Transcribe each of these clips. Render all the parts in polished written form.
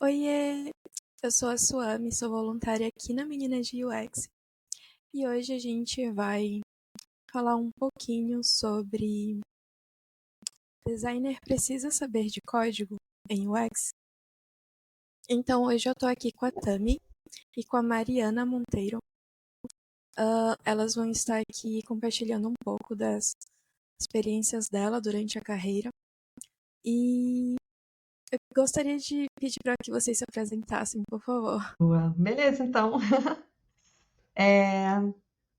Oiê, eu sou a Suami, sou voluntária aqui na Meninas de UX e hoje a gente vai falar um pouquinho sobre designer precisa saber de código em UX. Então hoje eu tô aqui com a Tami e com a Mariana Monteiro. Elas vão estar aqui compartilhando um pouco das experiências dela durante a carreira e eu gostaria de pedir para que vocês se apresentassem, por favor. Boa. Beleza, então.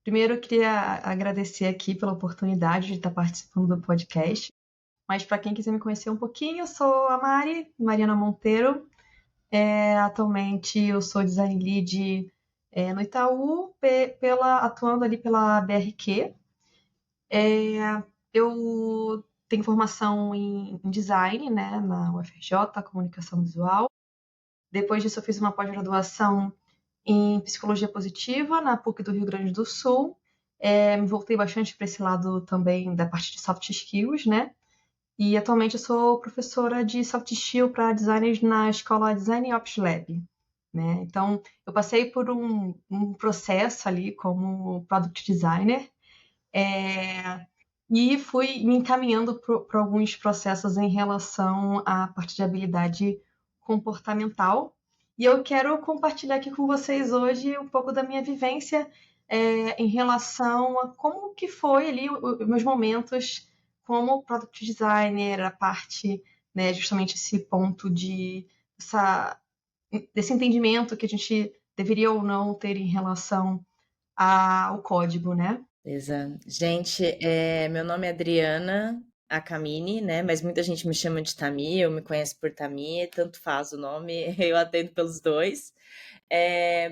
Primeiro eu queria agradecer aqui pela oportunidade de estar participando do podcast. Mas para quem quiser me conhecer um pouquinho, eu sou a Mariana Monteiro. Atualmente eu sou design lead no Itaú, atuando ali pela BRQ. Eu tenho formação em design, né, na UFRJ, comunicação visual. Depois disso eu fiz uma pós-graduação em psicologia positiva na PUC do Rio Grande do Sul. Me voltei bastante para esse lado também da parte de soft skills, né? E atualmente eu sou professora de soft skill para designers na escola Design Ops Lab, né? Então eu passei por um processo ali como product designer e fui me encaminhando para alguns processos em relação à parte de habilidade comportamental. E eu quero compartilhar aqui com vocês hoje um pouco da minha vivência em relação a como que foi ali os meus momentos como product designer, a parte, né, justamente esse ponto desse entendimento que a gente deveria ou não ter em relação ao código, né? Beleza. Gente, meu nome é Adriana Akamine, né? Mas muita gente me chama de Tami, eu me conheço por Tami, tanto faz o nome, eu atendo pelos dois.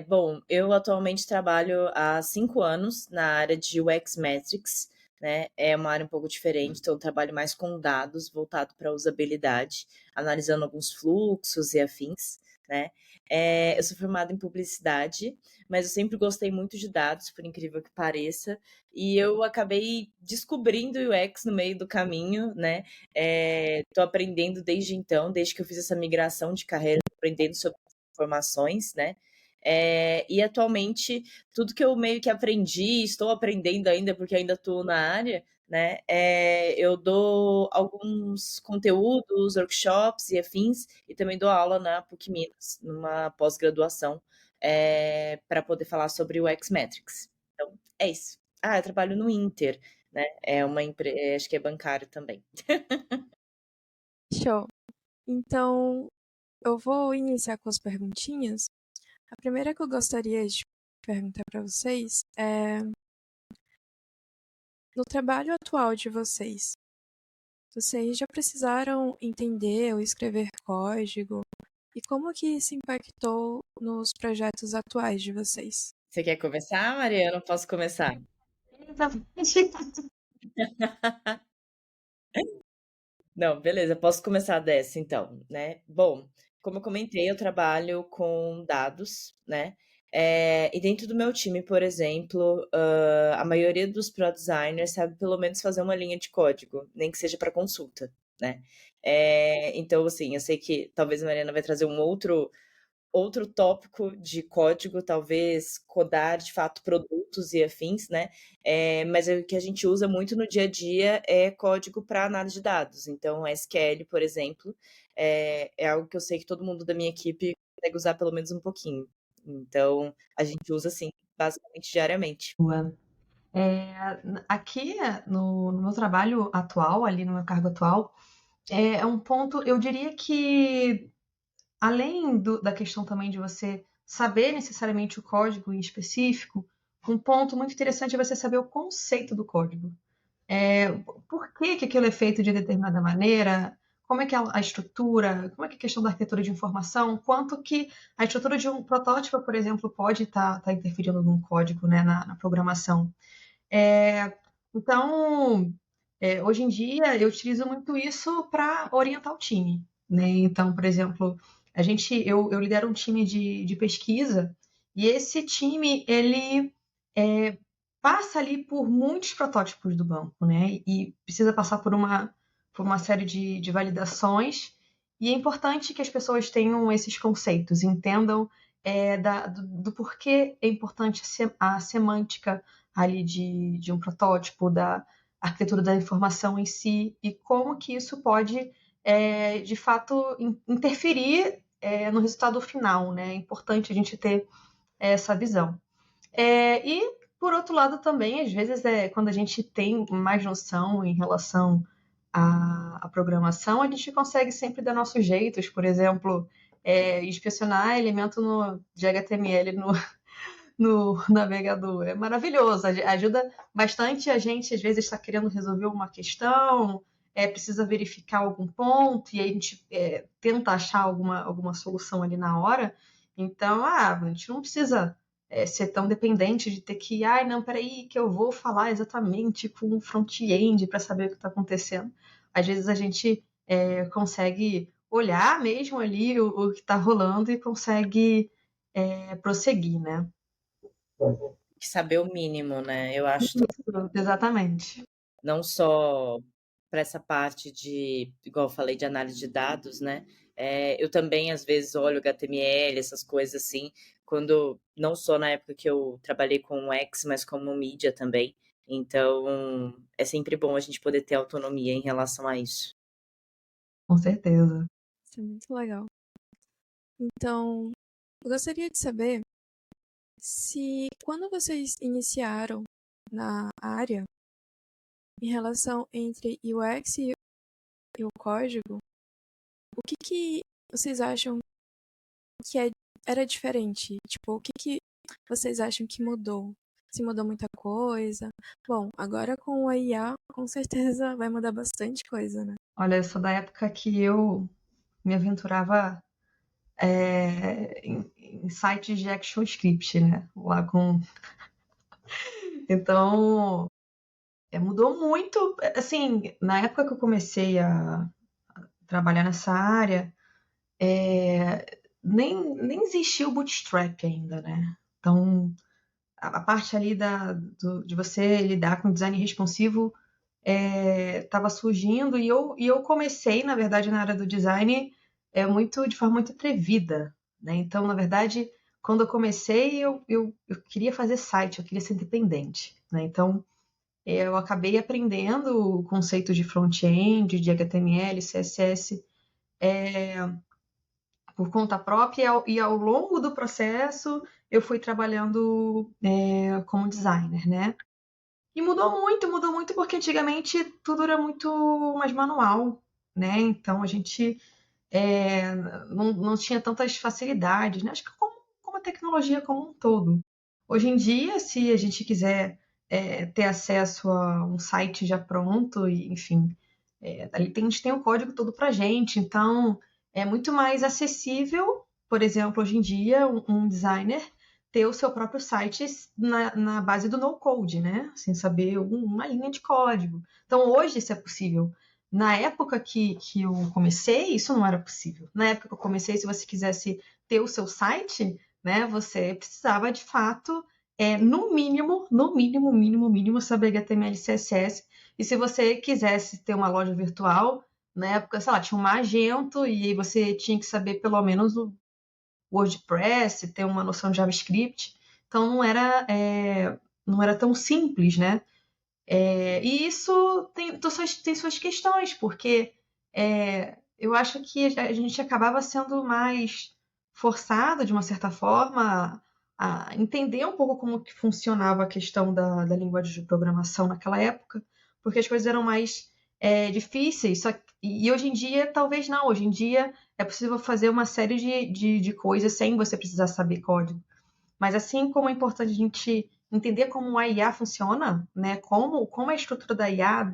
Bom, eu atualmente trabalho há 5 anos na área de UX Metrics, né? É uma área um pouco diferente, então eu trabalho mais com dados voltado para usabilidade, analisando alguns fluxos e afins, né? Eu sou formada em publicidade, mas eu sempre gostei muito de dados, por incrível que pareça, e eu acabei descobrindo o UX no meio do caminho, né? Tô aprendendo desde então, desde que eu fiz essa migração de carreira, aprendendo sobre informações, né? E atualmente, tudo que eu meio que aprendi, estou aprendendo ainda, porque ainda estou na área, né? Eu dou alguns conteúdos, workshops e afins, e também dou aula na PUC Minas, numa pós-graduação, para poder falar sobre o X-Metrics. Então, é isso. Ah, eu trabalho no Inter, né? É uma empresa, acho que é bancário também. Show! Então, eu vou iniciar com as perguntinhas. A primeira que eu gostaria de perguntar para vocês é: no trabalho atual de vocês, vocês já precisaram entender ou escrever código? E como que isso impactou nos projetos atuais de vocês? Você quer começar, Mariana? Eu posso começar? Não, beleza, posso começar dessa então, né? Bom, como eu comentei, eu trabalho com dados, né? E dentro do meu time, por exemplo, a maioria dos pro designers sabe pelo menos fazer uma linha de código, nem que seja para consulta, né? Então, assim, eu sei que talvez a Mariana vai trazer um outro tópico de código, talvez codar de fato produtos e afins, né? Mas o que a gente usa muito no dia a dia é código para análise de dados. Então, SQL, por exemplo, é algo que eu sei que todo mundo da minha equipe consegue usar pelo menos um pouquinho. Então, a gente usa assim, basicamente diariamente. Boa. Aqui no meu trabalho atual, ali no meu cargo atual, é um ponto, eu diria que além da questão também de você saber necessariamente o código em específico, um ponto muito interessante é você saber o conceito do código. Por que aquilo é feito de determinada maneira, como é que é a estrutura, como é que é a questão da arquitetura de informação, quanto que a estrutura de um protótipo, por exemplo, pode estar interferindo num código, né, na programação. Então, hoje em dia, eu utilizo muito isso para orientar o time, né? Então, por exemplo, eu lidero um time de pesquisa e esse time, ele passa ali por muitos protótipos do banco, né? E precisa passar por uma série de validações E é importante que as pessoas tenham esses conceitos, entendam do porquê é importante a semântica ali de um protótipo, da arquitetura da informação em si, e como que isso pode, de fato, interferir no resultado final, né? É importante a gente ter essa visão. E, por outro lado, também, às vezes, quando a gente tem mais noção em relação à programação, a gente consegue sempre dar nossos jeitos, por exemplo, inspecionar elemento de HTML no navegador. É maravilhoso, ajuda bastante a gente, às vezes, está querendo resolver uma questão, precisa verificar algum ponto, e aí a gente tenta achar alguma solução ali na hora. Então, a gente não precisa ser tão dependente de ter que, não, peraí, que eu vou falar exatamente com o front-end para saber o que está acontecendo. Às vezes a gente consegue olhar mesmo ali o que está rolando e consegue prosseguir, né? Que saber o mínimo, né? Eu acho Exatamente. não só para essa parte de, igual eu falei, de análise de dados, né? Eu também, às vezes, olho HTML, essas coisas assim, quando, não só na época que eu trabalhei com o X, mas como mídia também. Então, é sempre bom a gente poder ter autonomia em relação a isso. Com certeza. Isso é muito legal. Então, eu gostaria de saber se quando vocês iniciaram na área, em relação entre UX e o código, o que vocês acham que era diferente? Tipo, o que vocês acham que mudou? Se mudou muita coisa? Bom, agora com a IA, com certeza vai mudar bastante coisa, né? Olha, eu sou da época que eu me aventurava em sites de ActionScript, né? Lá com... Então, mudou muito. Assim, na época que eu comecei a trabalhar nessa área, nem existia o Bootstrap ainda, né? Então, a parte ali de você lidar com design responsivo estava surgindo e eu comecei, na verdade, na área do design de forma muito atrevida, né? Então, na verdade, quando eu comecei, eu queria fazer site, eu queria ser independente, né? Então, eu acabei aprendendo o conceito de front-end, de HTML, CSS, por conta própria, e ao longo do processo eu fui trabalhando como designer, né? E mudou muito porque antigamente tudo era muito mais manual, né? Então a gente não tinha tantas facilidades, né? Acho que como a tecnologia como um todo. Hoje em dia, se a gente quiser ter acesso a um site já pronto, e, enfim, ali a gente tem o código todo para gente, então é muito mais acessível, por exemplo, hoje em dia, um designer ter o seu próprio site na base do no-code, né? Sem saber uma linha de código. Então, hoje isso é possível. Na época que eu comecei, isso não era possível. Na época que eu comecei, se você quisesse ter o seu site, né, você precisava de fato, no mínimo, saber HTML e CSS. E se você quisesse ter uma loja virtual, na época, sei lá, tinha um Magento e aí você tinha que saber pelo menos o WordPress, ter uma noção de JavaScript. Então não era tão simples, né? E isso tem suas questões, porque eu acho que a gente acabava sendo mais forçado, de uma certa forma, a entender um pouco como que funcionava a questão da linguagem de programação naquela época, porque as coisas eram mais difíceis. E hoje em dia, talvez não. Hoje em dia é possível fazer uma série de coisas sem você precisar saber código. Mas assim como é importante a gente entender como a IA funciona, né? Como é a estrutura da IA,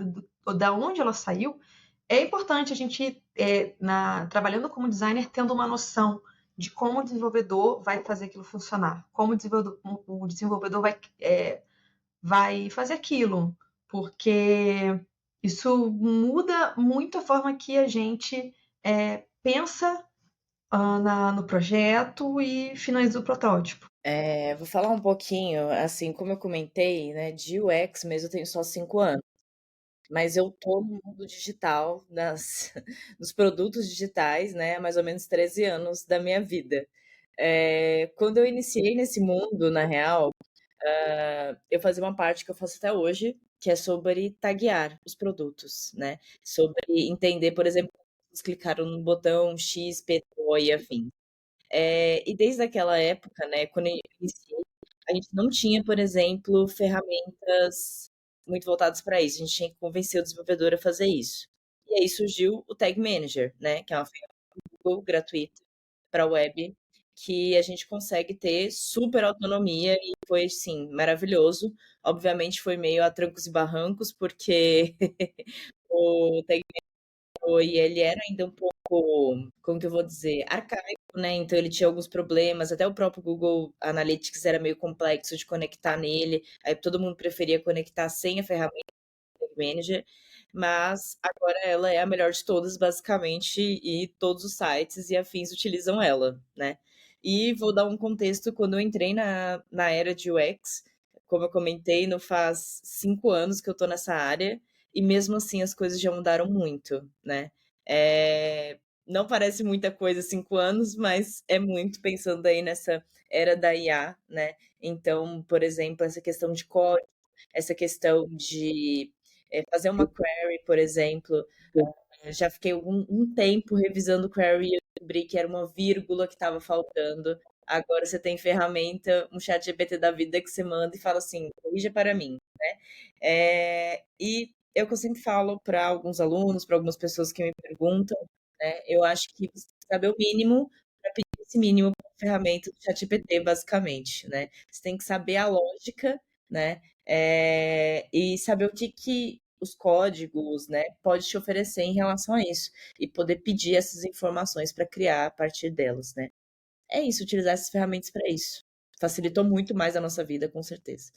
da onde ela saiu, é importante a gente, trabalhando como designer, tendo uma noção de como o desenvolvedor vai fazer aquilo funcionar, como o desenvolvedor vai fazer aquilo, porque isso muda muito a forma que a gente pensa no projeto e finaliza o protótipo. Vou falar um pouquinho, assim, como eu comentei, né, de UX mesmo eu tenho só 5 anos. mas eu tô no mundo digital, nos produtos digitais, né, há mais ou menos 13 anos da minha vida. Quando eu iniciei nesse mundo, na real, eu fazia uma parte que eu faço até hoje, que é sobre taguear os produtos, né? Sobre entender, por exemplo, eles clicaram no botão X, PTO e afim. E desde aquela época, né, quando eu iniciei, a gente não tinha, por exemplo, ferramentas muito voltadas para isso. A gente tinha que convencer o desenvolvedor a fazer isso. E aí surgiu o Tag Manager, né, que é uma ferramenta Google gratuita para web, que a gente consegue ter super autonomia e foi, sim, maravilhoso. Obviamente foi meio a trancos e barrancos, porque o Tag e ele era ainda um pouco, como que eu vou dizer, arcaico, né? Então ele tinha alguns problemas, até o próprio Google Analytics era meio complexo de conectar nele, aí todo mundo preferia conectar sem a ferramenta Tag Manager, mas agora ela é a melhor de todas, basicamente, e todos os sites e afins utilizam ela, né? E vou dar um contexto, quando eu entrei na era de UX, como eu comentei, não faz 5 anos que eu tô nessa área, e mesmo assim as coisas já mudaram muito, né? Não parece muita coisa 5 anos, mas é muito pensando aí nessa era da IA, né? Então, por exemplo, essa questão de código, essa questão de fazer uma query, por exemplo. Já fiquei um tempo revisando query e eu descobri que era uma vírgula que estava faltando. Agora você tem ferramenta, um chat GPT da vida que você manda e fala assim, corrija para mim, né? E é o que eu sempre falo para alguns alunos, para algumas pessoas que me perguntam, né? Eu acho que você tem que saber o mínimo para pedir esse mínimo para a ferramenta do chat GPT, basicamente, né? Você tem que saber a lógica, né? E saber o que os códigos, né, pode te oferecer em relação a isso e poder pedir essas informações para criar a partir delas, né? É isso, utilizar essas ferramentas para isso. Facilitou muito mais a nossa vida, com certeza.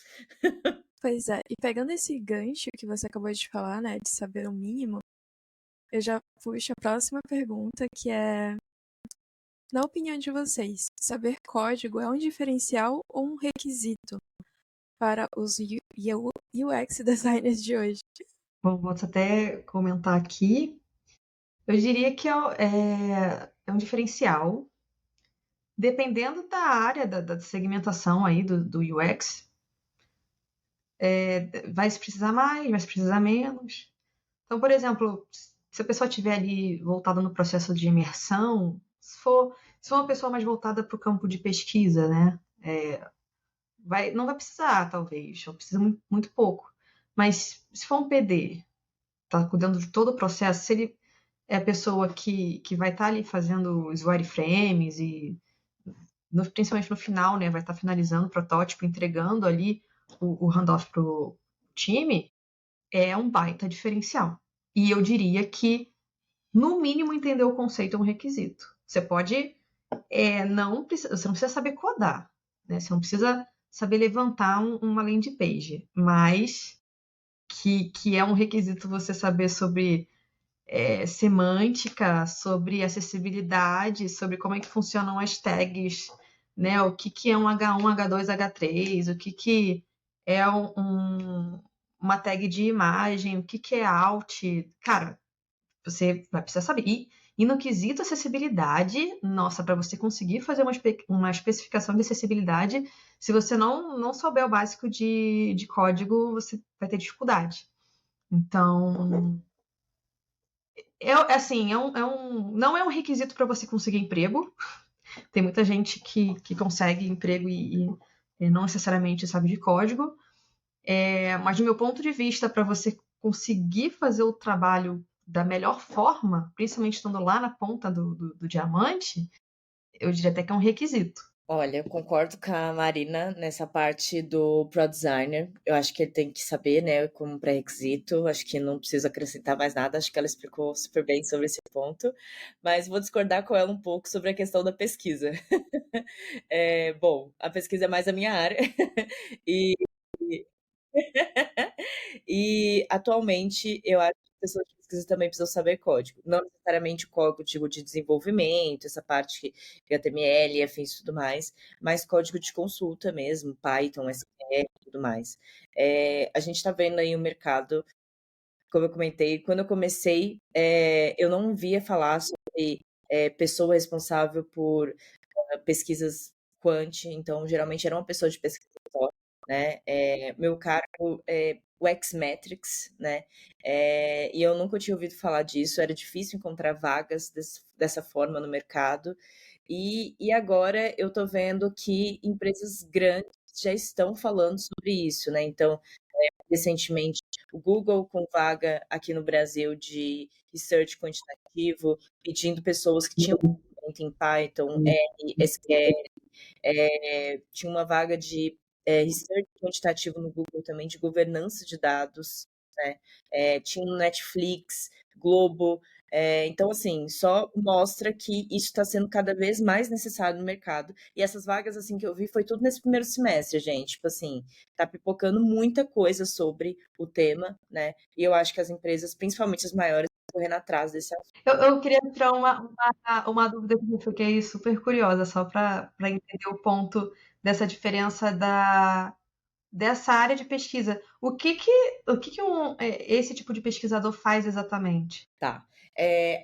Pois é, e pegando esse gancho que você acabou de falar, né, de saber o mínimo, eu já puxo a próxima pergunta, que é, na opinião de vocês, saber código é um diferencial ou um requisito para os UX designers de hoje? Bom, vou até comentar aqui. Eu diria que é um diferencial, dependendo da área da segmentação aí do UX. Vai se precisar mais, vai se precisar menos. Então, por exemplo, se a pessoa estiver ali voltada no processo de imersão, se for uma pessoa mais voltada para o campo de pesquisa, né? Não vai precisar, talvez, ou precisa muito, muito pouco. Mas se for um PD, tá cuidando de todo o processo, se ele é a pessoa que vai estar ali fazendo os wireframes e principalmente no final, né, vai estar finalizando o protótipo, entregando ali o handoff para o time, é um baita diferencial. E eu diria que, no mínimo, entender o conceito é um requisito. Você pode você não precisa saber codar, né? Você não precisa saber levantar uma landing page, mas que é um requisito você saber sobre semântica, sobre acessibilidade, sobre como é que funcionam as tags, né? O que é um H1, H2, H3, o que é uma tag de imagem, o que é alt. Cara, você vai precisar saber. E no quesito acessibilidade, nossa, para você conseguir fazer uma especificação de acessibilidade, se você não souber o básico de código, você vai ter dificuldade. Então, assim, não é um requisito para você conseguir emprego. Tem muita gente que consegue emprego e não necessariamente sabe de código. Mas, do meu ponto de vista, para você conseguir fazer o trabalho da melhor forma, principalmente estando lá na ponta do diamante, eu diria até que é um requisito. Olha, eu concordo com a Marina nessa parte do Pro Designer. Eu acho que ele tem que saber, né, como pré-requisito. Acho que não precisa acrescentar mais nada. Acho que ela explicou super bem sobre esse ponto. Mas vou discordar com ela um pouco sobre a questão da pesquisa. Bom, a pesquisa é mais a minha área. E E atualmente eu acho que pessoas de pesquisa também precisam saber código. Não necessariamente código de desenvolvimento, essa parte de HTML, afins e tudo mais, mas código de consulta mesmo, Python, SQL e tudo mais. A gente está vendo aí o mercado como eu comentei, quando eu comecei, eu não via falar sobre pessoa responsável por pesquisas quant, então geralmente era uma pessoa de pesquisa só, né? Meu cargo é o Xmetrics, né? E eu nunca tinha ouvido falar disso, era difícil encontrar vagas dessa forma no mercado. E agora eu estou vendo que empresas grandes já estão falando sobre isso, né? Então, recentemente, o Google com vaga aqui no Brasil de research quantitativo, pedindo pessoas que tinham conhecimento em Python, R, SQL, tinha uma vaga de research quantitativo no Google também, de governança de dados, né? Tinha no Netflix, Globo. Então, assim, só mostra que isso está sendo cada vez mais necessário no mercado. E essas vagas, assim, que eu vi, foi tudo nesse primeiro semestre, gente. Tipo assim, tá pipocando muita coisa sobre o tema, né? E eu acho que as empresas, principalmente as maiores, estão correndo atrás desse assunto. Eu queria tirar uma dúvida que eu fiquei super curiosa, só para entender o ponto dessa diferença dessa área de pesquisa. O que esse tipo de pesquisador faz exatamente? Tá.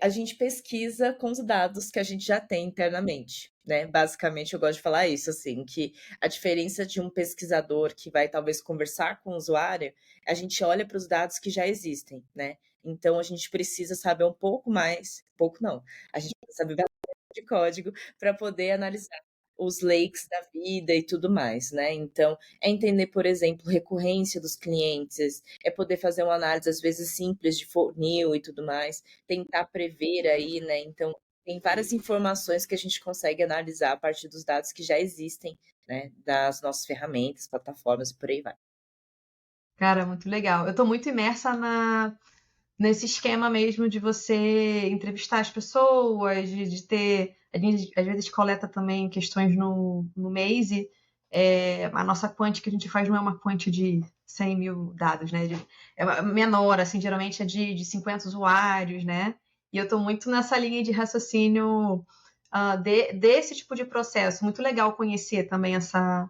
A gente pesquisa com os dados que a gente já tem internamente, né? Basicamente, eu gosto de falar isso, assim, que a diferença de um pesquisador que vai talvez conversar com o usuário, a gente olha para os dados que já existem, né? Então, a gente precisa saber um pouco mais, pouco não, a gente precisa saber bastante de código para poder analisar os lakes da vida e tudo mais, né? Então, entender, por exemplo, recorrência dos clientes, poder fazer uma análise, às vezes, simples de funil e tudo mais, tentar prever aí, né? Então, tem várias informações que a gente consegue analisar a partir dos dados que já existem, né? Das nossas ferramentas, plataformas e por aí vai. Cara, muito legal. Eu estou muito imersa nesse esquema mesmo de você entrevistar as pessoas, de ter. A gente às vezes coleta também questões no Maze. A nossa quant que a gente faz não é uma quant de 100 mil dados, né? É menor, assim, geralmente é de 50 usuários, né? E eu estou muito nessa linha de raciocínio desse tipo de processo. Muito legal conhecer também essa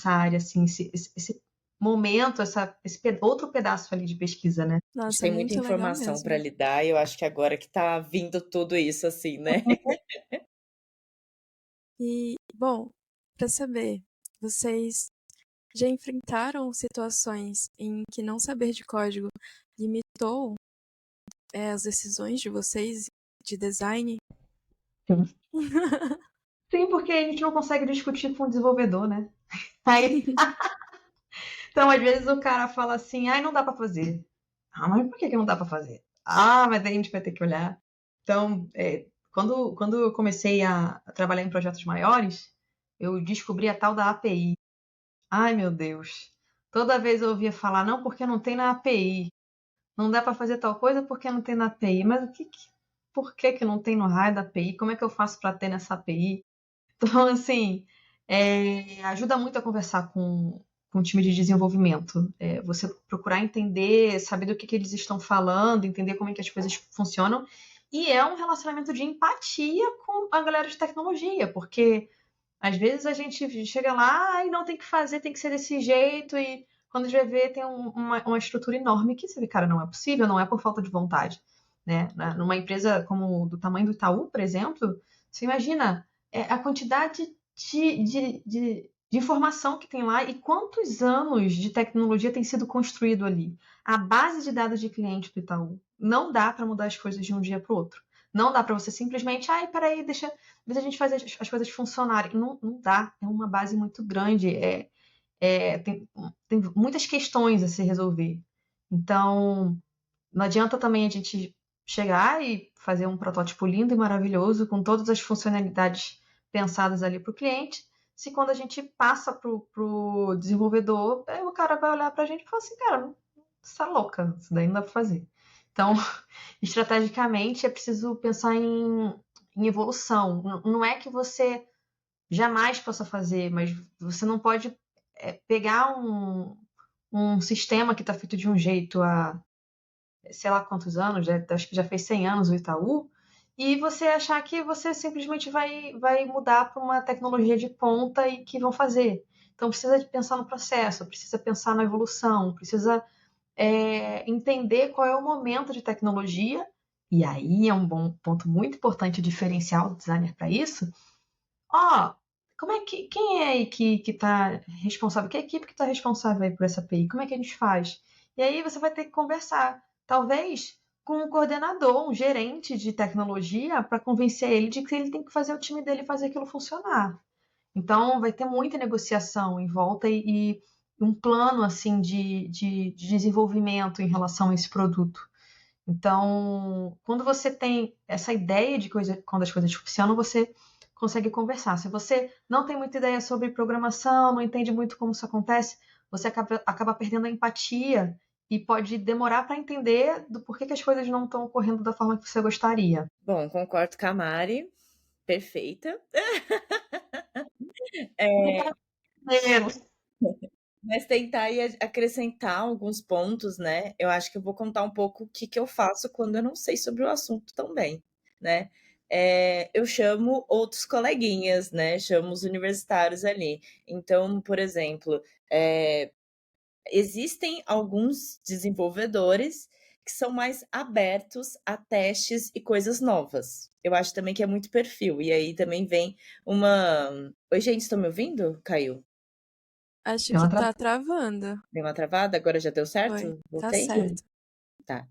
área, assim, esse momento, esse outro pedaço ali de pesquisa, né? A gente Nossa, tem muita muito legal informação para mesmo. lidar e eu acho que agora que tá vindo tudo isso, assim, né? E, bom, para saber, vocês já enfrentaram situações em que não saber de código limitou as decisões de vocês de design? Sim, porque a gente não consegue discutir com o desenvolvedor, né? Aí, então, às vezes o cara fala assim, ai, não dá pra fazer. Ah, mas por que não dá pra fazer? Ah, mas daí a gente vai ter que olhar. Então, quando eu comecei a trabalhar em projetos maiores, eu descobri a tal da API. Ai, meu Deus. Toda vez eu ouvia falar, não, porque não tem na API. Não dá pra fazer tal coisa porque não tem na API. Mas por que não tem no raio da API? Como é que eu faço pra ter nessa API? Então, assim, ajuda muito a conversar com o time de desenvolvimento. Você procurar entender, saber do que eles estão falando, entender como é que as coisas funcionam. E é um relacionamento de empatia com a galera de tecnologia, porque às vezes a gente chega lá e não tem que fazer, tem que ser desse jeito, e quando a gente vai ver, tem uma estrutura enorme que você vê, cara, não é possível, não é por falta de vontade. Né? Numa empresa como do tamanho do Itaú, por exemplo, você imagina a quantidade de informação que tem lá e quantos anos de tecnologia tem sido construído ali. A base de dados de cliente do Itaú não dá para mudar as coisas de um dia para o outro. Não dá para você simplesmente, ai, peraí, deixa a gente fazer as coisas funcionarem. Não dá, é uma base muito grande, tem muitas questões a se resolver. Então, não adianta também a gente chegar e fazer um protótipo lindo e maravilhoso com todas as funcionalidades pensadas ali para o cliente, se quando a gente passa para o desenvolvedor, o cara vai olhar para a gente e falar assim, cara, você tá louca, isso daí não dá para fazer. Então, estrategicamente, é preciso pensar em evolução. Não é que você jamais possa fazer, mas você não pode pegar um sistema que está feito de um jeito há sei lá quantos anos, acho que já fez 100 anos o Itaú, e você achar que você simplesmente vai mudar para uma tecnologia de ponta e que vão fazer. Então precisa de pensar no processo, precisa pensar na evolução, precisa entender qual é o momento de tecnologia, e aí é um ponto muito importante diferencial do designer para isso. Quem é aí que está responsável? Que equipe que está responsável aí por essa API? Como é que a gente faz? E aí você vai ter que conversar, talvez com um coordenador, um gerente de tecnologia, para convencer ele de que ele tem que fazer o time dele fazer aquilo funcionar. Então, vai ter muita negociação em volta e um plano assim de desenvolvimento em relação a esse produto. Então, quando você tem essa ideia de quando as coisas funcionam, você consegue conversar. Se você não tem muita ideia sobre programação, não entende muito como isso acontece, você acaba perdendo a empatia e pode demorar para entender do porquê que as coisas não estão ocorrendo da forma que você gostaria. Bom, concordo com a Mari. Perfeita. Mas tentar aí acrescentar alguns pontos, né? Eu acho que eu vou contar um pouco o que eu faço quando eu não sei sobre o assunto também, né? Eu chamo outros coleguinhas, né? Chamo os universitários ali. Então, por exemplo, existem alguns desenvolvedores que são mais abertos a testes e coisas novas. Eu acho também que é muito perfil. E aí também vem uma. Oi, gente, estão me ouvindo? Caiu. Acho que tá travando. Deu uma travada? Agora já deu certo? Foi, tá Voltei? certo. Tá.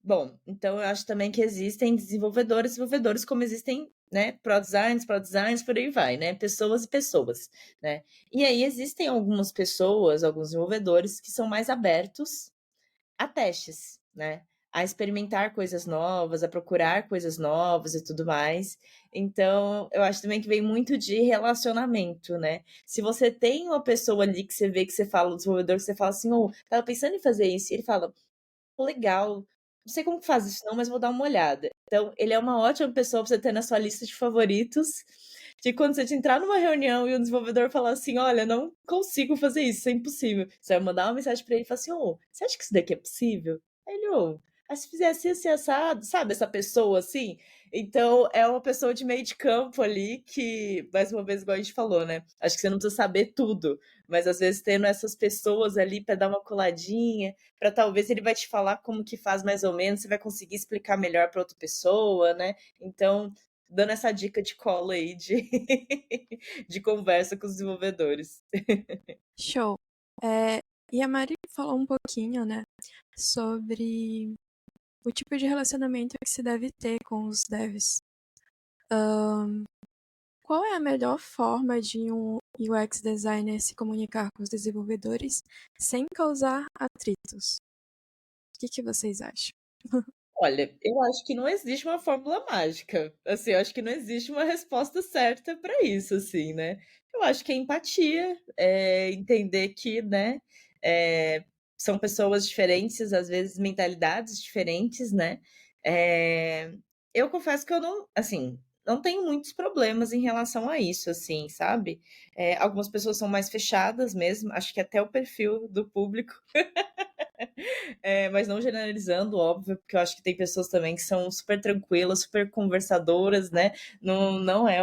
Bom, então eu acho também que existem desenvolvedores, como existem, né, pro designers, por aí vai, né, pessoas e pessoas, né. E aí existem algumas pessoas, alguns desenvolvedores que são mais abertos a testes, né, a experimentar coisas novas, a procurar coisas novas e tudo mais. Então, eu acho também que vem muito de relacionamento, né. Se você tem uma pessoa ali que você vê que você fala, o desenvolvedor, que você fala assim: "Ô, tava pensando em fazer isso", e ele fala: "Legal, não sei como que faz isso não, mas vou dar uma olhada". Então, ele é uma ótima pessoa pra você ter na sua lista de favoritos, de quando você entrar numa reunião e o desenvolvedor falar assim: "Olha, não consigo fazer isso é impossível". Você vai mandar uma mensagem pra ele e falar assim: "Ô, você acha que isso daqui é possível?". Aí ele: "Ô, se fizesse assim, assado", sabe essa pessoa assim? Então, é uma pessoa de meio de campo ali que, mais uma vez, igual a gente falou, né, acho que você não precisa saber tudo, mas às vezes tendo essas pessoas ali pra dar uma coladinha, para talvez ele vai te falar como que faz mais ou menos, você vai conseguir explicar melhor para outra pessoa, né? Então, dando essa dica de cola aí de, de conversa com os desenvolvedores. Show. E a Mari falou um pouquinho, né, sobre o tipo de relacionamento que se deve ter com os devs. Qual é a melhor forma de um UX designer se comunicar com os desenvolvedores sem causar atritos? O que vocês acham? Olha, eu acho que não existe uma fórmula mágica. Assim, eu acho que não existe uma resposta certa para isso, assim, né? Eu acho que é empatia, entender que, né, são pessoas diferentes, às vezes mentalidades diferentes, né? Eu confesso que eu não, assim, não tenho muitos problemas em relação a isso, assim, sabe? Algumas pessoas são mais fechadas mesmo, acho que até o perfil do público. Mas não generalizando, óbvio, porque eu acho que tem pessoas também que são super tranquilas, super conversadoras, né? Não é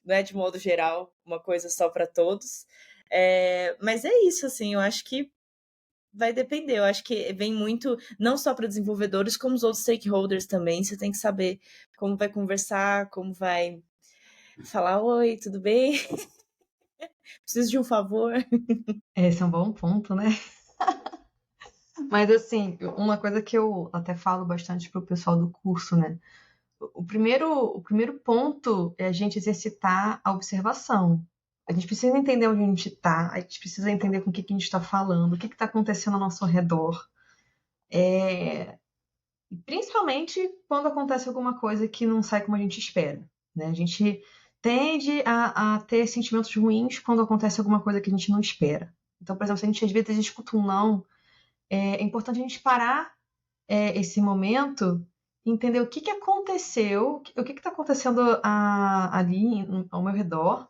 não é de modo geral uma coisa só para todos. Mas é isso, assim, eu acho que vai depender. Eu acho que vem muito, não só para desenvolvedores, como os outros stakeholders também. Você tem que saber como vai conversar, como vai falar: "Oi, tudo bem? Preciso de um favor". Esse é um bom ponto, né? Mas assim, uma coisa que eu até falo bastante pro pessoal do curso, né? O primeiro ponto é a gente exercitar a observação. A gente precisa entender onde a gente está, a gente precisa entender com o que a gente está falando, o que está acontecendo ao nosso redor. Principalmente quando acontece alguma coisa que não sai como a gente espera, né? A gente tende a ter sentimentos ruins quando acontece alguma coisa que a gente não espera. Então, por exemplo, se a gente às vezes escuta um não, é importante a gente parar esse momento e entender o que aconteceu, o que está acontecendo ali ao meu redor,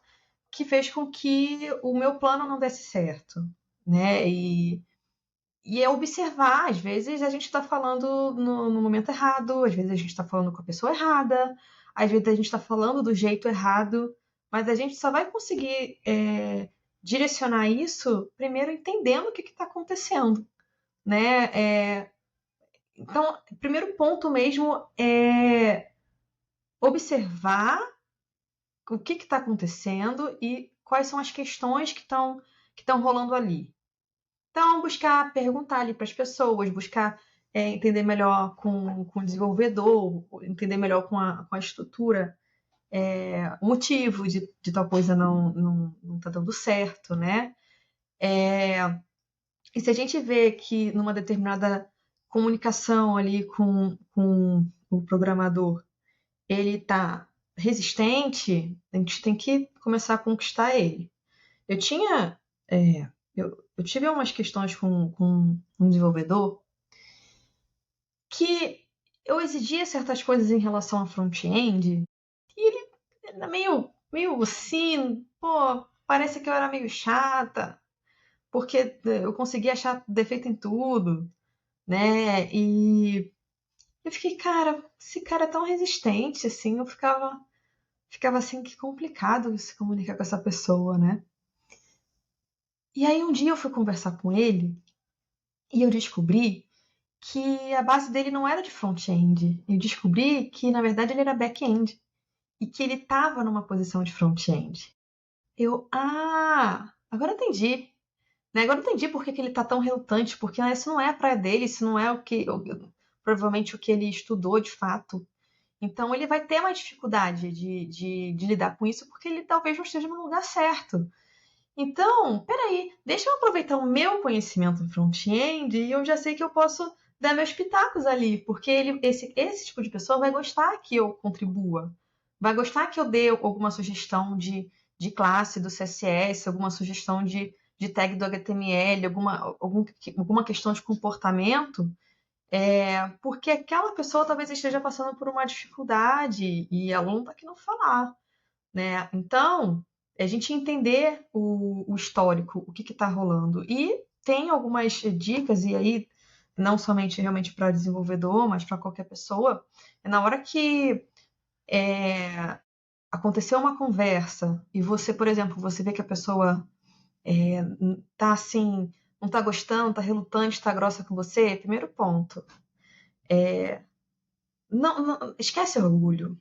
que fez com que o meu plano não desse certo, né? E é observar, às vezes a gente está falando no momento errado, às vezes a gente está falando com a pessoa errada, às vezes a gente está falando do jeito errado, mas a gente só vai conseguir direcionar isso primeiro entendendo o que está acontecendo. né? Então, o primeiro ponto mesmo é observar o que está acontecendo e quais são as questões que estão rolando ali. Então, buscar perguntar ali para as pessoas, buscar entender melhor com o desenvolvedor, entender melhor com a estrutura, o motivo de tal coisa não tá dando certo, né? E se a gente vê que numa determinada comunicação ali com o programador, ele está resistente, a gente tem que começar a conquistar ele. Eu tinha, eu tive umas questões com um desenvolvedor que eu exigia certas coisas em relação a front-end e ele era meio assim, pô, parece que eu era meio chata, porque eu conseguia achar defeito em tudo, né? E eu fiquei, cara, esse cara é tão resistente, assim, eu ficava assim, que complicado se comunicar com essa pessoa, né? E aí um dia eu fui conversar com ele e eu descobri que a base dele não era de front-end. Eu descobri que, na verdade, ele era back-end e que ele estava numa posição de front-end. Agora eu entendi. Né? Agora eu entendi por que ele está tão relutante, porque isso não é a praia dele, isso não é provavelmente o que ele estudou de fato. Então ele vai ter mais dificuldade de lidar com isso, porque ele talvez não esteja no lugar certo. Então, peraí, deixa eu aproveitar o meu conhecimento do front-end e eu já sei que eu posso dar meus pitacos ali, porque esse tipo de pessoa vai gostar que eu contribua, vai gostar que eu dê alguma sugestão de classe do CSS, alguma sugestão de tag do HTML, alguma questão de comportamento, porque aquela pessoa talvez esteja passando por uma dificuldade e ela não está querendo falar, né? Então, a gente entender o histórico, o que está rolando. E tem algumas dicas, e aí, não somente realmente para desenvolvedor, mas para qualquer pessoa, na hora que aconteceu uma conversa e você, por exemplo, você vê que a pessoa tá assim, não tá gostando, tá relutante, tá grossa com você, primeiro ponto. Não, esquece orgulho.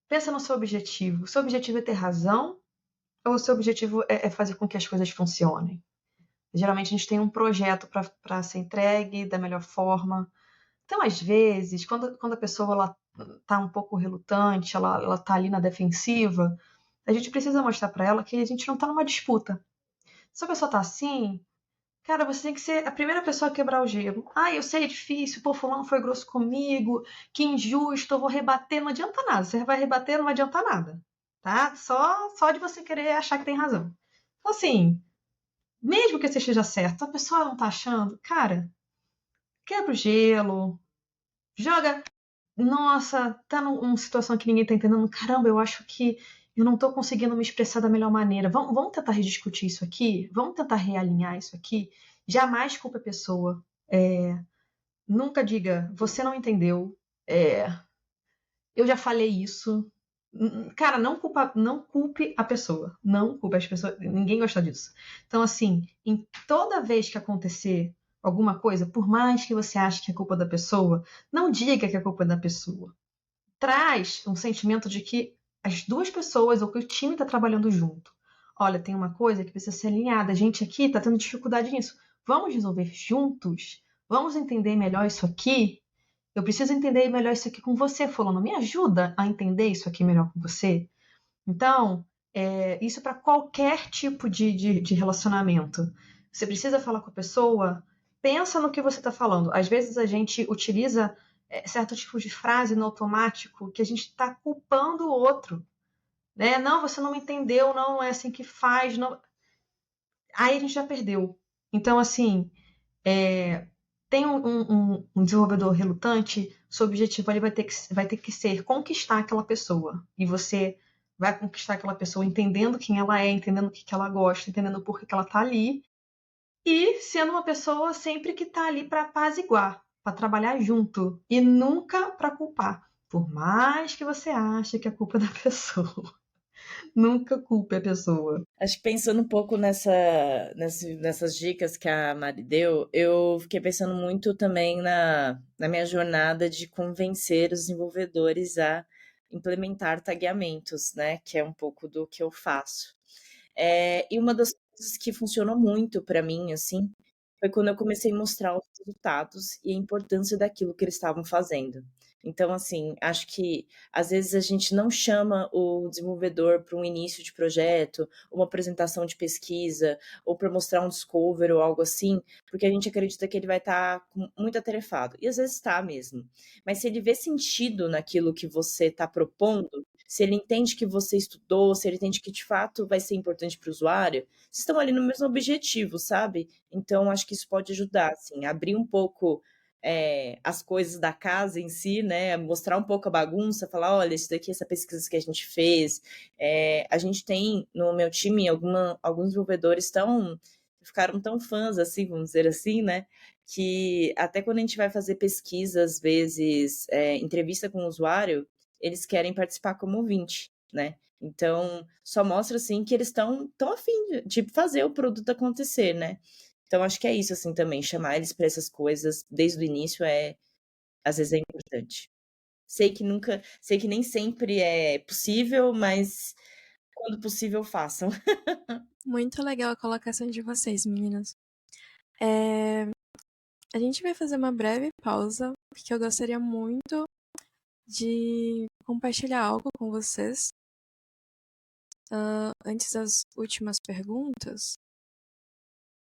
Pensa no seu objetivo. O seu objetivo é ter razão ou o seu objetivo é fazer com que as coisas funcionem? Geralmente a gente tem um projeto para ser entregue da melhor forma. Então, às vezes, quando a pessoa está um pouco relutante, ela está ali na defensiva, a gente precisa mostrar para ela que a gente não está numa disputa. Se a pessoa está assim, cara, você tem que ser a primeira pessoa a quebrar o gelo. Eu sei, é difícil, pô, fulano foi grosso comigo, que injusto, eu vou rebater, não adianta nada. Você vai rebater, não vai adiantar nada, tá? Só de você querer achar que tem razão. Então, assim, mesmo que você esteja certo, a pessoa não tá achando, cara, quebra o gelo, joga. Nossa, tá numa situação que ninguém tá entendendo. Caramba, eu acho que eu não tô conseguindo me expressar da melhor maneira. Vamos tentar rediscutir isso aqui? Vamos tentar realinhar isso aqui? Jamais culpe a pessoa. Nunca diga, você não entendeu. Eu já falei isso. Cara, não culpe a pessoa. Não culpe as pessoas. Ninguém gosta disso. Então, assim, em toda vez que acontecer alguma coisa, por mais que você ache que é culpa da pessoa, não diga que é culpa da pessoa. Traz um sentimento de que as duas pessoas ou que o time está trabalhando junto. Olha, tem uma coisa que precisa ser alinhada. A gente aqui está tendo dificuldade nisso. Vamos resolver juntos? Vamos entender melhor isso aqui? Eu preciso entender melhor isso aqui com você, fulano. Me ajuda a entender isso aqui melhor com você? Então, isso para qualquer tipo de relacionamento. Você precisa falar com a pessoa, pensa no que você está falando. Às vezes a gente utiliza certo tipo de frase no automático que a gente está culpando o outro. Né? Não, você não me entendeu, não é assim que faz. Não... Aí a gente já perdeu. Então, assim, tem um desenvolvedor relutante, seu objetivo ali vai ter que ser conquistar aquela pessoa. E você vai conquistar aquela pessoa entendendo quem ela é, entendendo o que ela gosta, entendendo por que ela está ali. E sendo uma pessoa sempre que está ali para apaziguar, para trabalhar junto. E nunca para culpar. Por mais que você ache que a culpa é da pessoa. Nunca culpe a pessoa. Acho que pensando um pouco nessas dicas que a Mari deu, eu fiquei pensando muito também na minha jornada de convencer os desenvolvedores a implementar tagueamentos, né? Que é um pouco do que eu faço. E uma das coisas que funcionou muito para mim, assim, foi quando eu comecei a mostrar os resultados e a importância daquilo que eles estavam fazendo. Então, assim, acho que às vezes a gente não chama o desenvolvedor para um início de projeto, uma apresentação de pesquisa, ou para mostrar um discover ou algo assim, porque a gente acredita que ele vai estar muito atarefado. E às vezes está mesmo. Mas se ele vê sentido naquilo que você está propondo, se ele entende que você estudou, se ele entende que de fato vai ser importante para o usuário, vocês estão ali no mesmo objetivo, sabe? Então, acho que isso pode ajudar, assim, abrir um pouco as coisas da casa em si, né? Mostrar um pouco a bagunça, falar, olha, isso daqui, essa pesquisa que a gente fez. A gente tem no meu time alguns desenvolvedores ficaram tão fãs, assim, vamos dizer assim, né? Que até quando a gente vai fazer pesquisa, às vezes, entrevista com o usuário, eles querem participar como ouvinte, né? Então, só mostra, assim, que eles estão tão afim de fazer o produto acontecer, né? Então, acho que é isso, assim, também. Chamar eles para essas coisas desde o início às vezes é importante. Sei que nem sempre é possível, mas quando possível, façam. Muito legal a colocação de vocês, meninas. A gente vai fazer uma breve pausa, porque eu gostaria muito de compartilhar algo com vocês. Antes das últimas perguntas,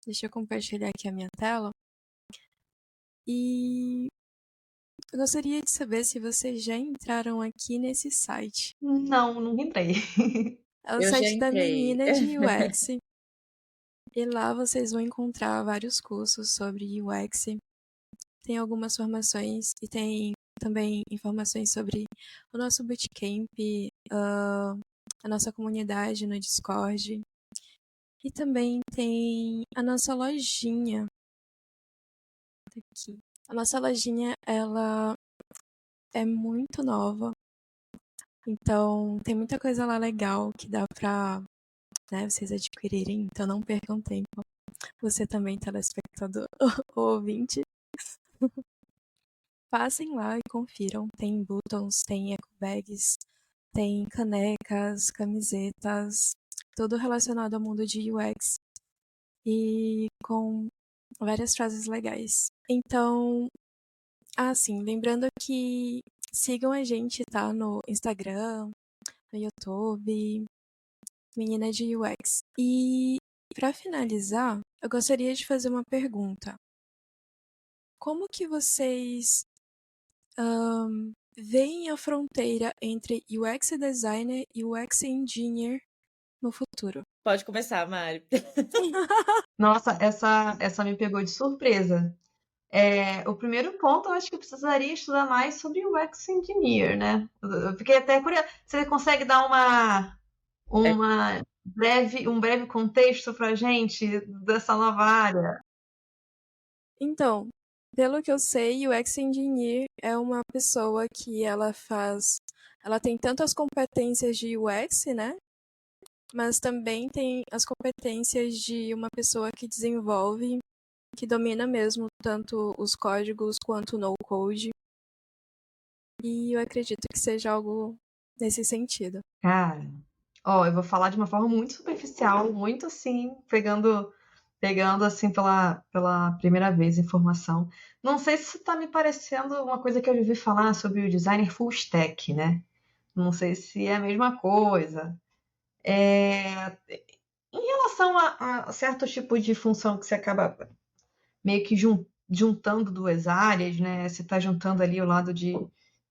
deixa eu compartilhar aqui a minha tela. E eu gostaria de saber se vocês já entraram aqui nesse site. Não entrei. É o Eu já site da entrei. Menina de UX. E lá vocês vão encontrar vários cursos sobre UX. Tem algumas formações e tem também informações sobre o nosso bootcamp, a nossa comunidade no Discord. E também tem a nossa lojinha. Aqui. A nossa lojinha, ela é muito nova. Então, tem muita coisa lá legal que dá pra, né, vocês adquirirem. Então, não percam tempo. Você também, telespectador ou ouvinte. Passem lá e confiram. Tem buttons, tem eco bags, tem canecas, camisetas, tudo relacionado ao mundo de UX e com várias frases legais. Então, lembrando que sigam a gente, tá? No Instagram, no YouTube, Menina de UX. E para finalizar, eu gostaria de fazer uma pergunta. Como que vocês veem a fronteira entre UX designer e UX engineer no futuro? Pode começar, Mari. Nossa, essa me pegou de surpresa. O primeiro ponto, eu acho que eu precisaria estudar mais sobre o UX Engineer, né? Eu fiquei até curiosa. Você consegue dar um breve contexto pra gente dessa nova área? Então, pelo que eu sei, o UX Engineer é uma pessoa que ela tem tanto as competências de UX, né? Mas também tem as competências de uma pessoa que desenvolve, que domina mesmo tanto os códigos quanto o no-code. E eu acredito que seja algo nesse sentido. Cara, eu vou falar de uma forma muito superficial, muito assim, pegando assim pela primeira vez informação. Não sei se está me parecendo uma coisa que eu ouvi falar sobre o designer full stack, né? Não sei se é a mesma coisa. Em relação a certo tipo de função que você acaba meio que juntando duas áreas, né? Você está juntando ali o lado de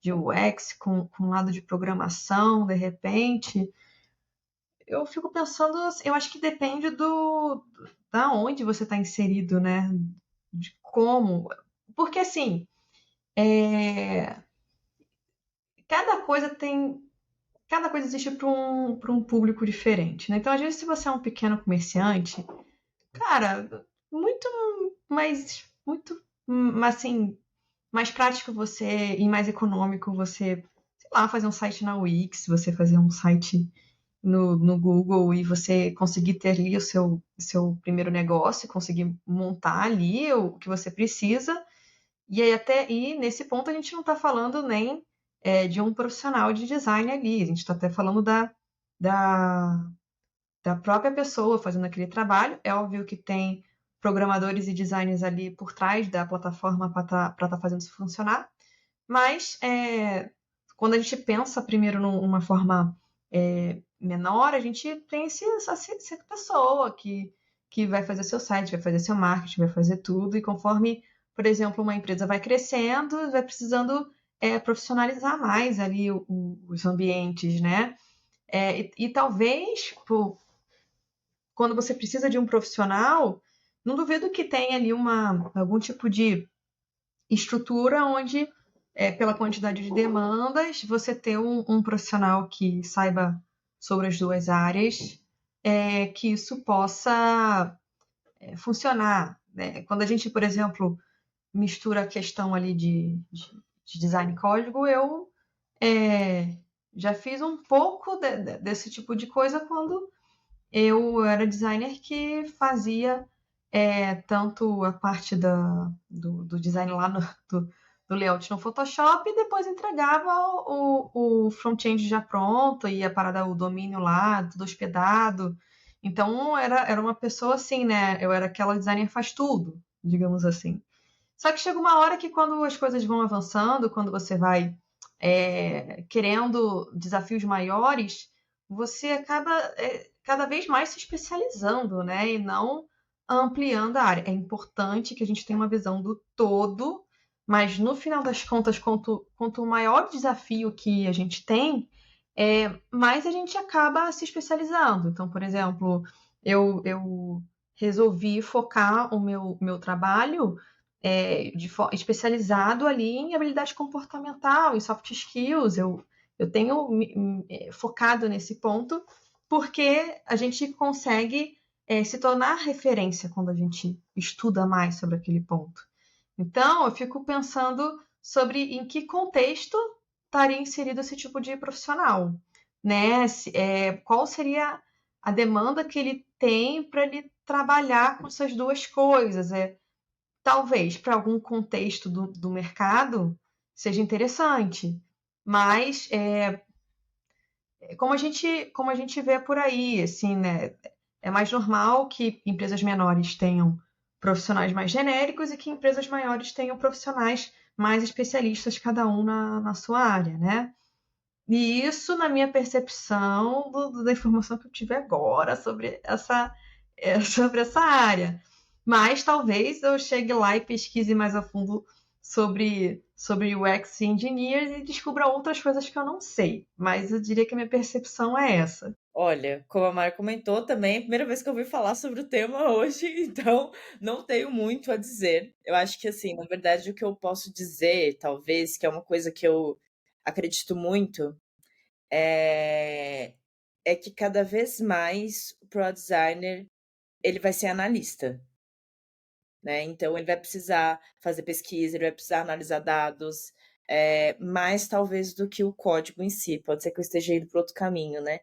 UX com o lado de programação, de repente. Eu fico pensando, eu acho que depende da onde você está inserido, né? De como. Porque assim, cada coisa tem. Cada coisa existe para um público diferente, né? Então, às vezes, se você é um pequeno comerciante, cara, muito, assim, mais prático você e mais econômico você, sei lá, fazer um site na Wix, você fazer um site no Google e você conseguir ter ali o seu primeiro negócio, conseguir montar ali o que você precisa. E aí nesse ponto a gente não está falando nem de um profissional de design ali, a gente está até falando da, da própria pessoa fazendo aquele trabalho. É óbvio que tem programadores e designers ali por trás da plataforma para estar fazendo isso funcionar, mas quando a gente pensa primeiro numa forma menor, a gente tem essa pessoa que vai fazer seu site, vai fazer seu marketing, vai fazer tudo, e conforme, por exemplo, uma empresa vai crescendo, vai precisando profissionalizar mais ali os ambientes, né? E talvez, quando você precisa de um profissional, não duvido que tenha ali algum tipo de estrutura onde, pela quantidade de demandas, você ter um profissional que saiba sobre as duas áreas, que isso possa funcionar, né? Quando a gente, por exemplo, mistura a questão ali de design código, eu já fiz um pouco desse tipo de coisa quando eu era designer que fazia tanto a parte do design lá do layout no Photoshop, e depois entregava o front-end já pronto e a parada, o domínio lá, tudo hospedado. Então era uma pessoa assim, né? Eu era aquela designer faz tudo, digamos assim. Só que chega uma hora que, quando as coisas vão avançando, quando você vai querendo desafios maiores, você acaba cada vez mais se especializando, né? E não ampliando a área. É importante que a gente tenha uma visão do todo, mas no final das contas, quanto maior o desafio que a gente tem, mais a gente acaba se especializando. Então, por exemplo, eu resolvi focar o meu trabalho especializado ali em habilidade comportamental, em soft skills. Eu tenho focado nesse ponto porque a gente consegue se tornar referência quando a gente estuda mais sobre aquele ponto. Então, eu fico pensando sobre em que contexto estaria inserido esse tipo de profissional, né? Qual seria a demanda que ele tem para ele trabalhar com essas duas coisas? Talvez para algum contexto do mercado seja interessante, mas como a gente vê por aí, assim, né? É mais normal que empresas menores tenham profissionais mais genéricos e que empresas maiores tenham profissionais mais especialistas, cada um na sua área, né? E isso, na minha percepção da informação que eu tive agora sobre sobre essa área. Mas talvez eu chegue lá e pesquise mais a fundo sobre UX Engineers e descubra outras coisas que eu não sei. Mas eu diria que a minha percepção é essa. Olha, como a Mari comentou também, é a primeira vez que eu ouvi falar sobre o tema hoje, então não tenho muito a dizer. Eu acho que, assim, na verdade, o que eu posso dizer, talvez, que é uma coisa que eu acredito muito, é que cada vez mais o Product Designer ele vai ser analista, né? Então ele vai precisar fazer pesquisa, ele vai precisar analisar dados, mais talvez do que o código em si. Pode ser que eu esteja indo para outro caminho, né?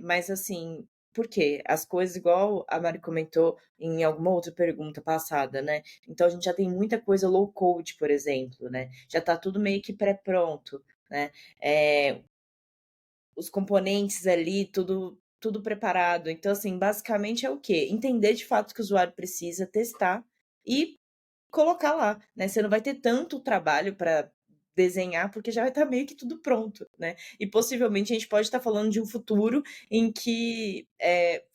Mas assim, por quê? As coisas, igual a Mari comentou em alguma outra pergunta passada, né? Então a gente já tem muita coisa low code, por exemplo, né? Já está tudo meio que pré-pronto, né? Os componentes ali, tudo preparado. Então, assim, basicamente é o quê? Entender de fato o que o usuário precisa, testar e colocar lá, né? Você não vai ter tanto trabalho para desenhar, porque já vai estar meio que tudo pronto, né? E possivelmente a gente pode estar falando de um futuro em que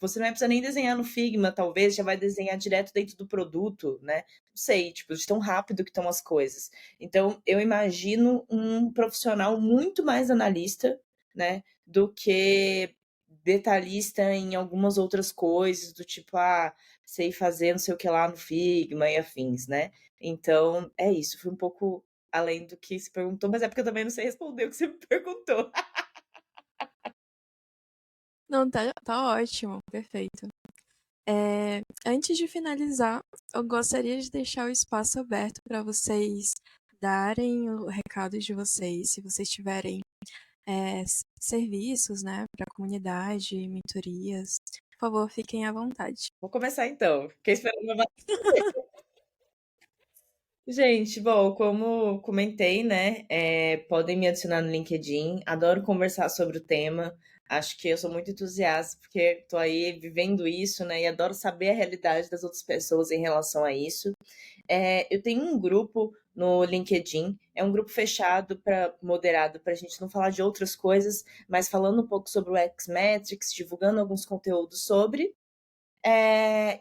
você não vai precisar nem desenhar no Figma, talvez, já vai desenhar direto dentro do produto, né? Não sei, tipo, de tão rápido que estão as coisas. Então, eu imagino um profissional muito mais analista, né? Do que detalhista em algumas outras coisas, do tipo, sei fazer não sei o que lá no Figma e afins, né? Então, é isso. Foi um pouco além do que se perguntou, mas é porque eu também não sei responder o que você me perguntou. Não, tá ótimo, perfeito. Antes de finalizar, eu gostaria de deixar o espaço aberto para vocês darem o recado de vocês, se vocês tiverem serviços, né, para a comunidade, mentorias. Por favor, fiquem à vontade. Vou começar então. Fiquei esperando uma... Gente, bom, como comentei, né, podem me adicionar no LinkedIn. Adoro conversar sobre o tema. Acho que eu sou muito entusiasta, porque estou aí vivendo isso, né, e adoro saber a realidade das outras pessoas em relação a isso. Eu tenho um grupo no LinkedIn, é um grupo fechado, moderado, para a gente não falar de outras coisas, mas falando um pouco sobre o Xmetrics, divulgando alguns conteúdos sobre.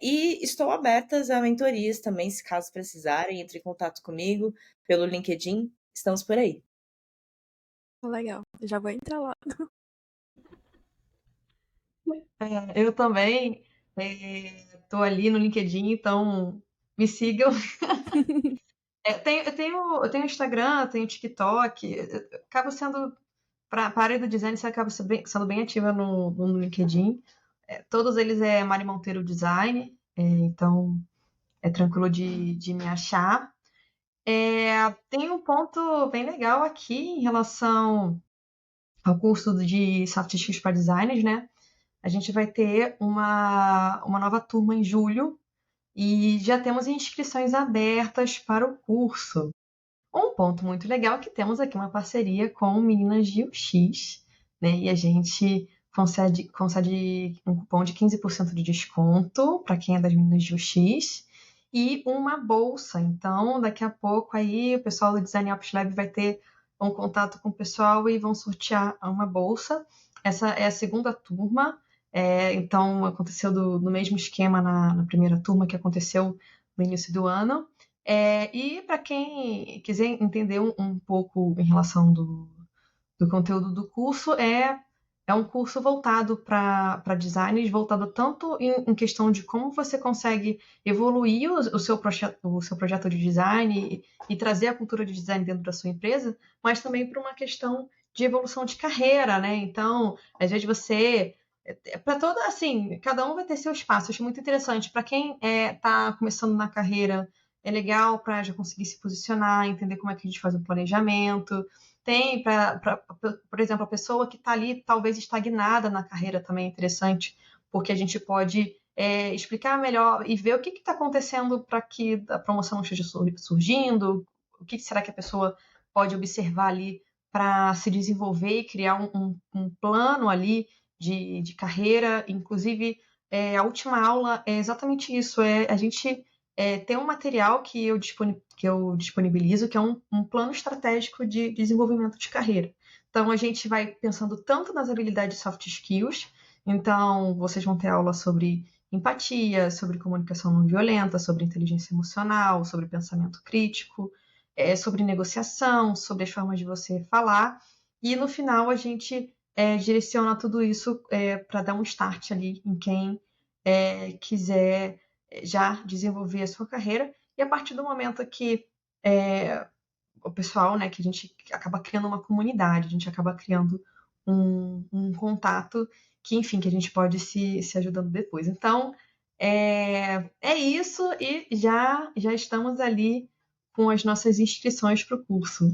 E estou aberta a mentorias também, se caso precisarem, entre em contato comigo pelo LinkedIn. Estamos por aí. Legal, eu já vou entrar lá. Eu também estou ali no LinkedIn, então me sigam. Eu tenho Instagram, eu tenho TikTok, eu acabo sendo, para a área do design, você acaba sendo bem ativa no LinkedIn. Todos eles é Mari Monteiro Design, então é tranquilo de me achar. Tem um ponto bem legal aqui em relação ao curso de Soft Skills para Designers, né? A gente vai ter uma nova turma em julho e já temos inscrições abertas para o curso. Um ponto muito legal é que temos aqui uma parceria com Meninas de UX, né? E a gente concede um cupom de 15% de desconto para quem é das Meninas de UX e uma bolsa. Então, daqui a pouco aí o pessoal do Design Ops Lab vai ter um contato com o pessoal e vão sortear uma bolsa. Essa é a segunda turma. Então, aconteceu no mesmo esquema na primeira turma que aconteceu no início do ano. E para quem quiser entender um pouco em relação do conteúdo do curso, é um curso voltado para designers, voltado tanto em questão de como você consegue evoluir o seu projeto de design e trazer a cultura de design dentro da sua empresa, mas também para uma questão de evolução de carreira, né? Então, às vezes você para toda assim, cada um vai ter seu espaço. Acho muito interessante. Para quem está começando na carreira, é legal para já conseguir se posicionar, entender como é que a gente faz o planejamento. Tem, por exemplo, a pessoa que está ali talvez estagnada na carreira também é interessante, porque a gente pode explicar melhor e ver o que está acontecendo para que a promoção não esteja surgindo, o que será que a pessoa pode observar ali para se desenvolver e criar um plano ali de carreira. Inclusive, a última aula é exatamente isso, a gente tem um material que eu disponibilizo, que é um plano estratégico de desenvolvimento de carreira. Então, a gente vai pensando tanto nas habilidades soft skills, então vocês vão ter aula sobre empatia, sobre comunicação não violenta, sobre inteligência emocional, sobre pensamento crítico, sobre negociação, sobre as formas de você falar, e no final a gente direciona tudo isso para dar um start ali em quem quiser já desenvolver a sua carreira. E a partir do momento que o pessoal, né, que a gente acaba criando uma comunidade, a gente acaba criando um contato que, enfim, que a gente pode se ajudando depois. Então, é isso e já estamos ali com as nossas inscrições para o curso.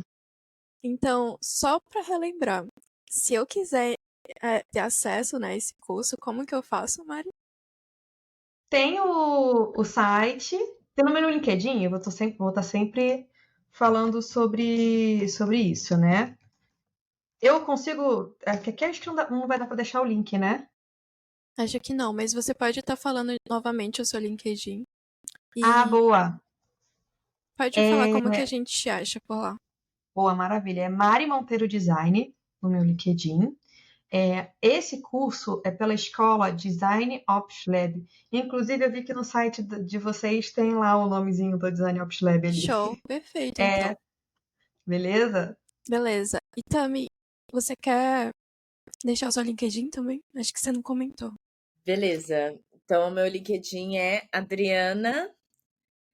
Então, só para relembrar, se eu quiser ter acesso, né, a esse curso, como que eu faço, Mari? Tem o site, tem no meu LinkedIn, eu vou estar sempre falando sobre isso, né? Eu consigo. Que acho que não vai dar para deixar o link, né? Acho que não, mas você pode estar falando novamente o seu LinkedIn. Ah, E boa. pode falar como que a gente te acha por lá. Boa, maravilha. É Mari Monteiro Design no meu LinkedIn. Esse curso é pela escola Design Ops Lab. Inclusive, eu vi que no site de vocês tem lá o nomezinho do Design Ops Lab ali. Show, perfeito, então. Beleza? Beleza. E Tami, você quer deixar o seu LinkedIn também? Acho que você não comentou. Beleza. Então, o meu LinkedIn é Adriana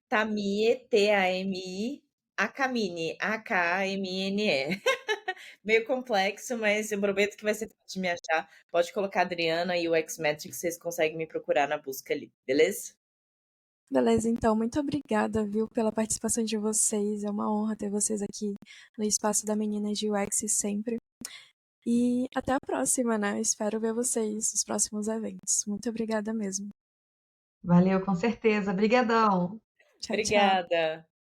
Tamie, Tami, Akamine, Akmine. Meio complexo, mas eu prometo que vai ser fácil de me achar. Pode colocar Adriana e o Xmetrics, vocês conseguem me procurar na busca ali, beleza? Beleza, então, muito obrigada, viu, pela participação de vocês. É uma honra ter vocês aqui no espaço da Menina de UX sempre. E até a próxima, né? Espero ver vocês nos próximos eventos. Muito obrigada mesmo. Valeu, com certeza. Obrigadão. Tchau, tchau. Obrigada.